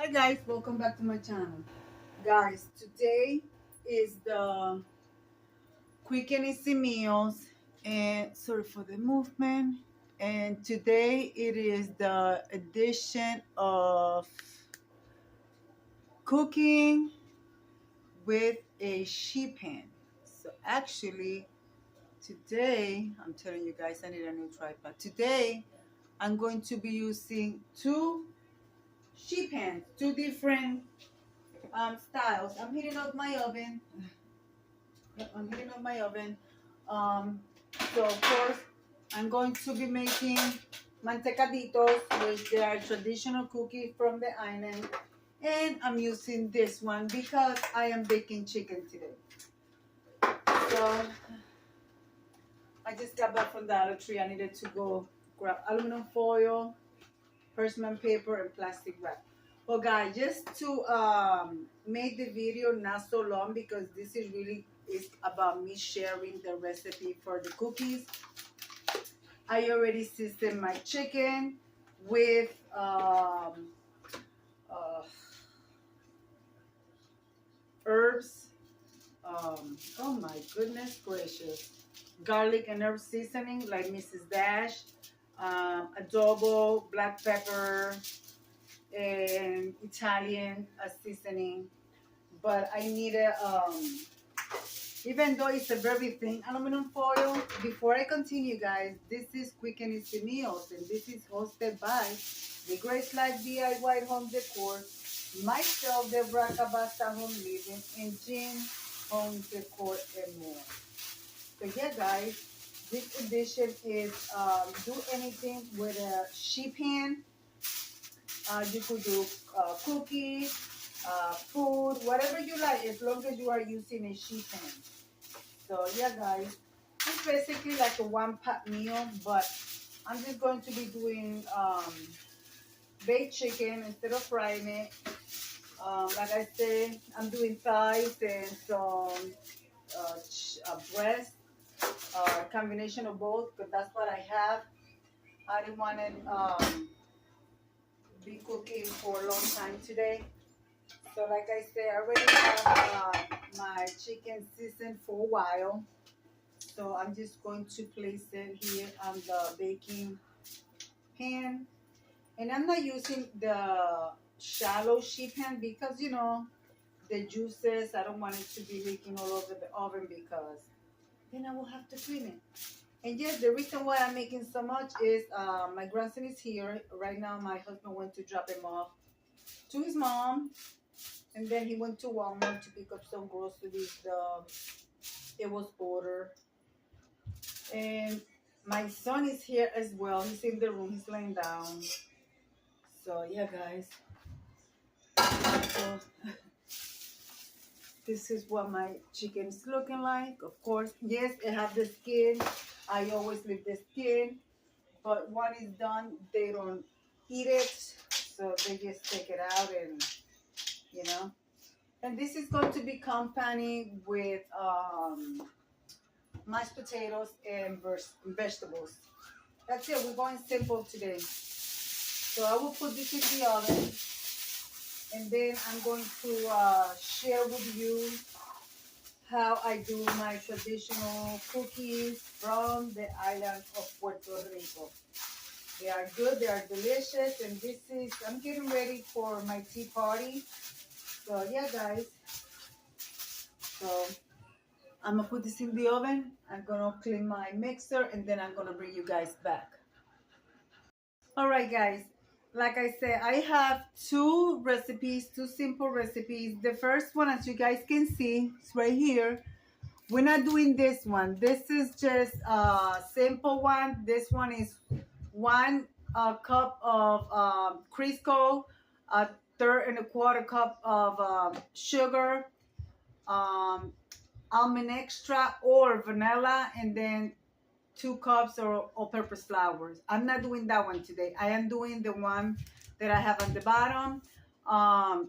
Hi guys, welcome back to my channel. Guys, today is the quick and easy meals, and sorry for the movement. And today it is the edition of cooking with a sheet pan. So actually today, I'm telling you guys I need a new tripod. Today I'm going to be using two sheet pans, two different styles. I'm heating up my oven. Yep, I'm heating up my oven. Um, so of course, I'm going to be making mantecaditos, which they are traditional cookies from the island. And I'm using this one because I am baking chicken today. So I just got back from the Dollar Tree. I needed to go grab aluminum foil, parchment paper, and plastic wrap. Well, guys, just to make the video not so long because this is really is about me sharing the recipe for the cookies. I already seasoned my chicken with uh, herbs. Oh my goodness gracious. Garlic and herb seasoning like Mrs. Dash. Adobo, black pepper, and Italian seasoning. But I needed, even though it's a very thin aluminum foil, before I continue, guys, this is Quick and Easy Meals, and this is hosted by the Grace Life DIY Home Decor, myself, Deborah Cabassa Home Living, and Jean Home Decor and more. So yeah, guys, this edition is do anything with a sheet pan. You could do cookies, food, whatever you like, as long as you are using a sheet pan. So yeah, guys, it's basically like a one-pot meal, but I'm just going to be doing baked chicken instead of frying it. Like I said, I'm doing thighs and some breast, combination of both, because that's what I have. I didn't want to be cooking for a long time today. So like I said, I already have my chicken seasoned for a while. So I'm just going to place it here on the baking pan. And I'm not using the shallow sheet pan because, you know, the juices, I don't want it to be leaking all over the oven because then I will have to clean it. And yes, the reason why I'm making so much is my grandson is here. Right now, my husband went to drop him off to his mom. And then he went to Walmart to pick up some groceries. It was ordered. And my son is here as well. He's in the room. He's laying down. So yeah, guys. So this is what my chicken is looking like. Of course, yes, it has the skin. I always leave the skin. But when it's done, they don't eat it. So they just take it out and, you know. And this is going to be accompanied with mashed potatoes and vegetables. That's it. We're going simple today. So I will put this in the oven, and then I'm going to share with you how I do my traditional cookies from the island of Puerto Rico. They are good, they are delicious, and this is, I'm getting ready for my tea party. So yeah, guys. So I'm gonna put this in the oven. I'm gonna clean my mixer, and then I'm gonna bring you guys back. All right, guys. Like I said, I have two recipes, two simple recipes. The first one, as you guys can see, is right here. We're not doing this one. This is just a simple one. This one is one cup of Crisco, a third and a quarter cup of sugar, um, almond extra or vanilla, and then 2 cups of all-purpose flour. I'm not doing that one today. I am doing the one that I have on the bottom. I'm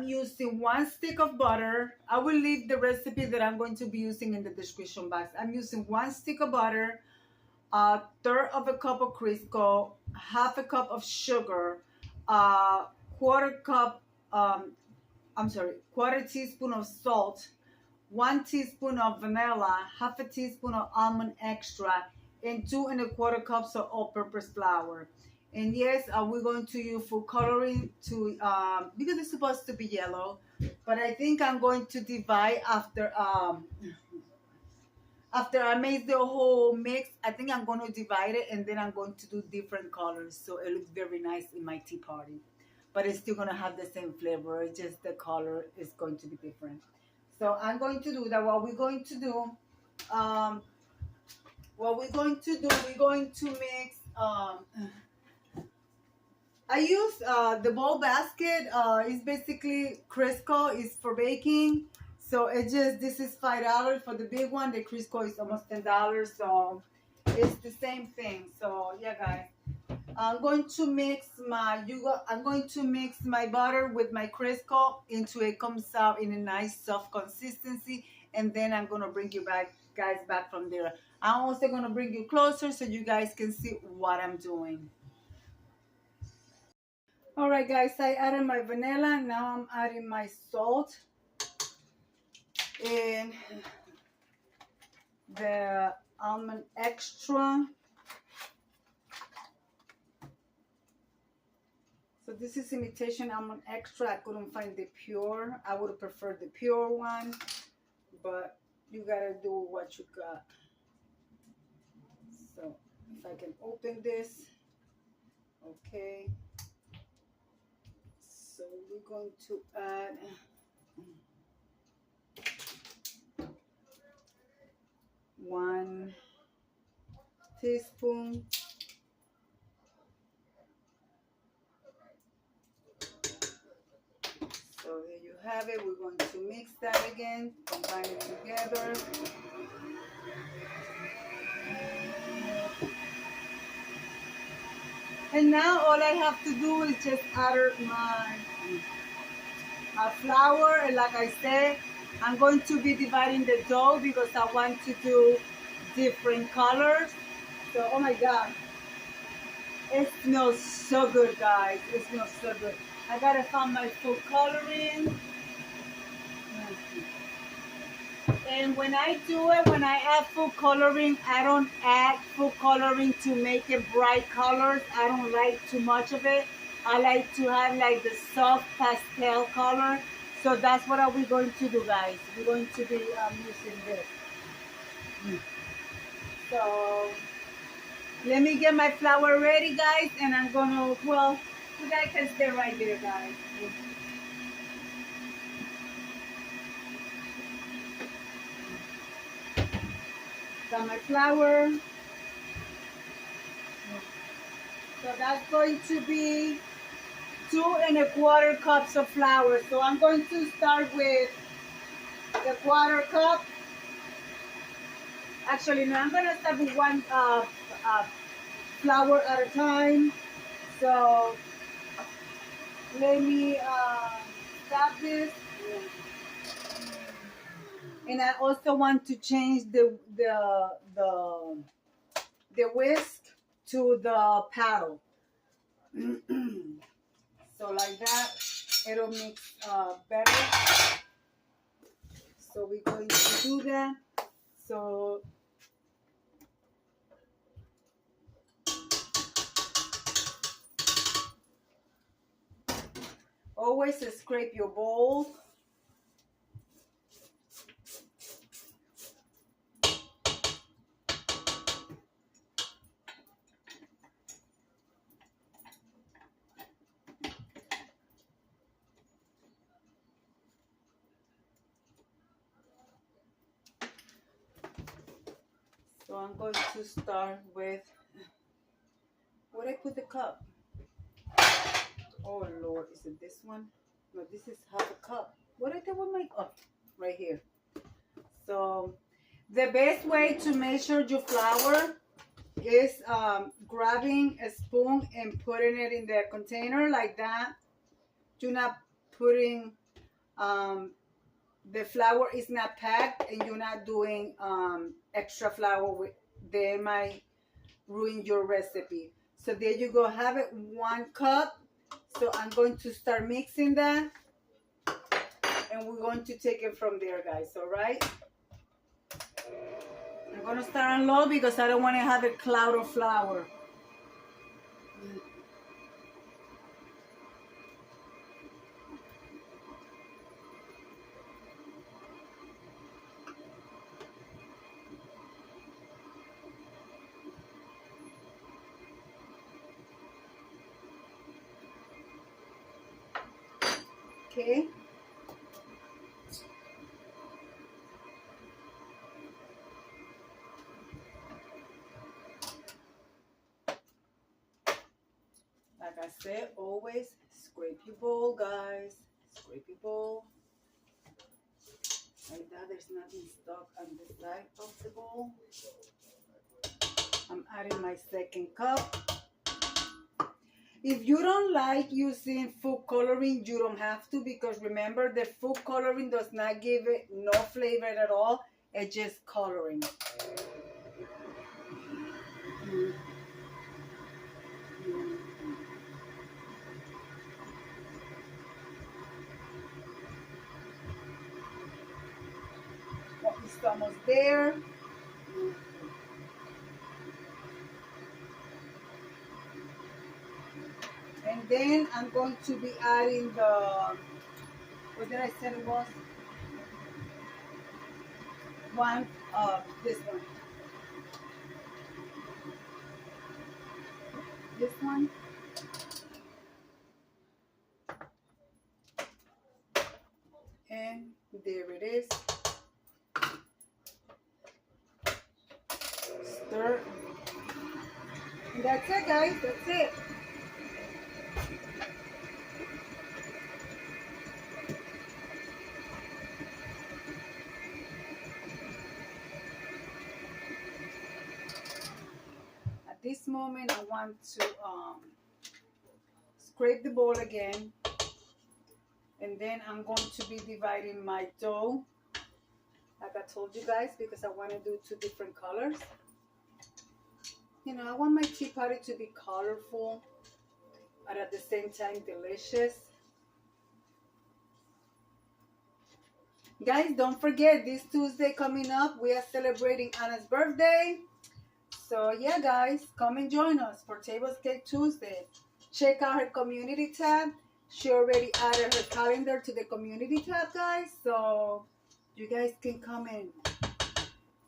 using 1 stick of butter. I will leave the recipe that I'm going to be using in the description box. I'm using 1 stick of butter, a third of a cup of Crisco, half a cup of sugar, a quarter cup, quarter teaspoon of salt, 1 teaspoon of vanilla, half a teaspoon of almond extra, and 2 1/4 cups of all-purpose flour. And yes, we're going to use food coloring to because it's supposed to be yellow, but I think I'm going to divide after I make the whole mix. I think I'm going to divide it, and then I'm going to do different colors so it looks very nice in my tea party. But it's still going to have the same flavor. It's just the color is going to be different. So I'm going to do that. What we're going to do, we're going to mix. I use the bowl basket. It's basically Crisco. It's for baking. So this is $5 for the big one. The Crisco is almost $10. So it's the same thing. So yeah, guys. I'm going to mix my butter with my Crisco until it comes out in a nice soft consistency, and then I'm gonna bring you guys back from there. I'm also gonna bring you closer so you guys can see what I'm doing. All right, guys, I added my vanilla. Now I'm adding my salt and the almond extra. So this is imitation almond extra. I couldn't find the pure. I would have preferred the pure one, but you gotta do what you got. So if I can open this, okay. So we're going to add 1 teaspoon. So there you have it. We're going to mix that again, combine it together. And now all I have to do is just add my flour. And like I said, I'm going to be dividing the dough because I want to do different colors. So, oh my God. It smells so good, guys. It smells so good. I gotta find my food coloring. And when I do it, when I add food coloring, I don't add food coloring to make it bright colors. I don't like too much of it. I like to have like the soft pastel color. So that's what we're going to do, guys. We're going to be using this. So let me get my flour ready, guys, and I'm gonna, well, you guys can stay right there, guys. Got my flour. So that's going to be 2 1/4 cups of flour. So I'm going to start with the 1/4 cup. Actually, no, I'm gonna start with one flour at a time. So let me stop this. And I also want to change the whisk to the paddle. So like that, it'll mix better. So we're going to do that. So always scrape your bowl. So I'm going to start with, where did I put the cup? Oh Lord, is it this one? No, this is half a cup. What did I do with my cup? Right here. So the best way to measure your flour is grabbing a spoon and putting it in the container like that. You're not putting, the flour is not packed and you're not doing extra flour. They might ruin your recipe. So there you go, have it 1 cup. So I'm going to start mixing that, and we're going to take it from there, guys. All right. I'm gonna start on low because I don't want to have a cloud of flour. Okay. Like I said, always scrape your bowl, guys. Scrape your bowl. Like that, there's nothing stuck on the side of the bowl. I'm adding my second cup. If you don't like using food coloring, you don't have to, because remember, the food coloring does not give it no flavor at all. It's just coloring. It's almost there. And then I'm going to be adding the, what did I say it was? One, this one. This one. And there it is. Stir. And that's it, guys. That's it. At this moment, I want to scrape the bowl again. And then I'm going to be dividing my dough, like I told you guys, because I want to do two different colors. You know, I want my tea party to be colorful, but at the same time delicious. Guys, don't forget, this Tuesday coming up, we are celebrating Anna's birthday. So yeah, guys, come and join us for Tables Cake Tuesday. Check out her community tab. She already added her calendar to the community tab, guys. So you guys can come and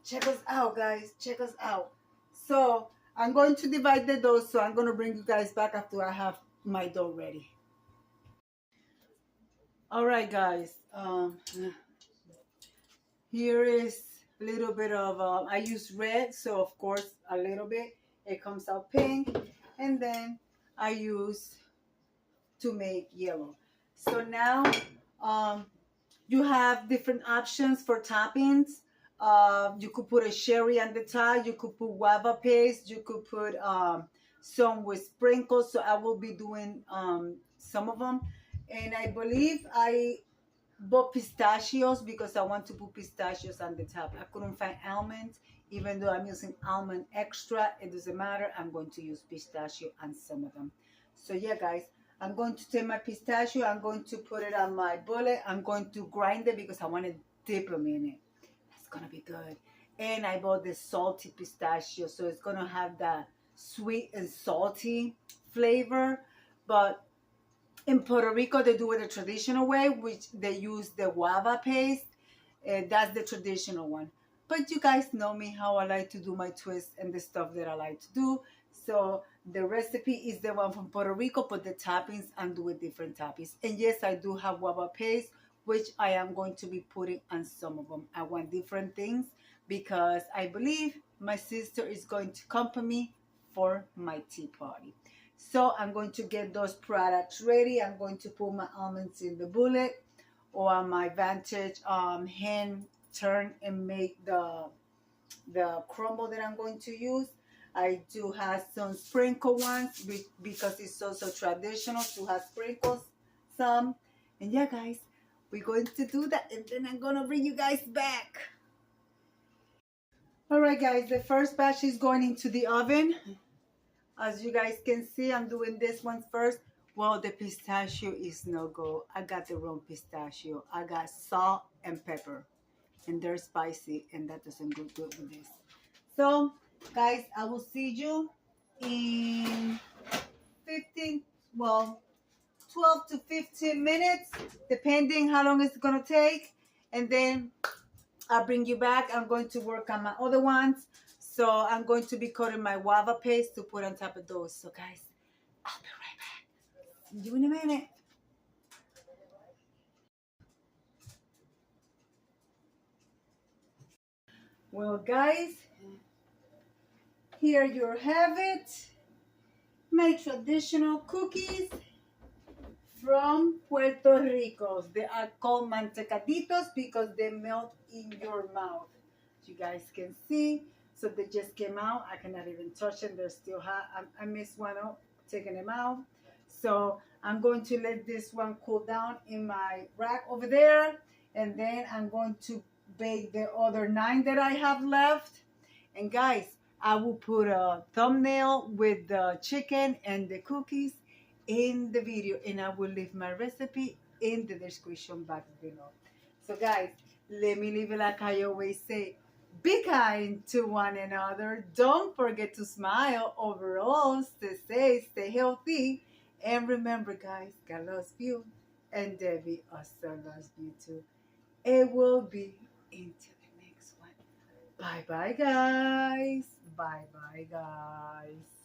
check us out, guys. Check us out. So I'm going to divide the dough. So I'm going to bring you guys back after I have my dough ready. All right, guys. Here is a little bit of, I use red. So of course, a little bit. It comes out pink. And then I use to make yellow. So now you have different options for toppings. You could put a cherry on the top. You could put guava paste. You could put some with sprinkles. So I will be doing some of them. And I believe I bought pistachios because I want to put pistachios on the top. I couldn't find almonds. Even though I'm using almond extra, it doesn't matter. I'm going to use pistachio on some of them. So yeah, guys. I'm going to take my pistachio. I'm going to put it on my bullet. I'm going to grind it because I want to dip them in it. It's going to be good. And I bought the salty pistachio. So it's going to have that sweet and salty flavor. But in Puerto Rico, they do it the traditional way, which they use the guava paste. That's the traditional one. But you guys know me, how I like to do my twist and the stuff that I like to do. So the recipe is the one from Puerto Rico, but the toppings, I'm doing different toppings. And yes, I do have guava paste, which I am going to be putting on some of them. I want different things because I believe my sister is going to accompany me for my tea party. So I'm going to get those products ready. I'm going to put my almonds in the bullet or on my Vantage hand turn and make the crumble that I'm going to use. I do have some sprinkle ones because it's also traditional to have sprinkles some. And yeah, guys, we're going to do that. And then I'm going to bring you guys back. All right, guys, the first batch is going into the oven. As you guys can see, I'm doing this one first. Well, the pistachio is no go. I got the wrong pistachio. I got salt and pepper, and they're spicy, and that doesn't go good with this. So, guys, I will see you in 15, well, 12 to 15 minutes, depending how long it's gonna take. And then I'll bring you back. I'm going to work on my other ones. So I'm going to be cutting my guava paste to put on top of those. So guys, I'll be right back. See you in a minute. Well, guys, here you have it. My traditional cookies from Puerto Rico. They are called mantecaditos because they melt in your mouth. You guys can see. So they just came out. I cannot even touch them. They're still hot. I missed one out, taking them out. So I'm going to let this one cool down in my rack over there. And then I'm going to bake the other 9 that I have left. And guys, I will put a thumbnail with the chicken and the cookies in the video, and I will leave my recipe in the description box below. So guys, let me leave it like I always say. Be kind to one another. Don't forget to smile. Overall, stay safe, stay healthy. And remember, guys, God loves you. And Debbie also loves you too. It will be until the next one. Bye bye, guys. Bye bye, guys.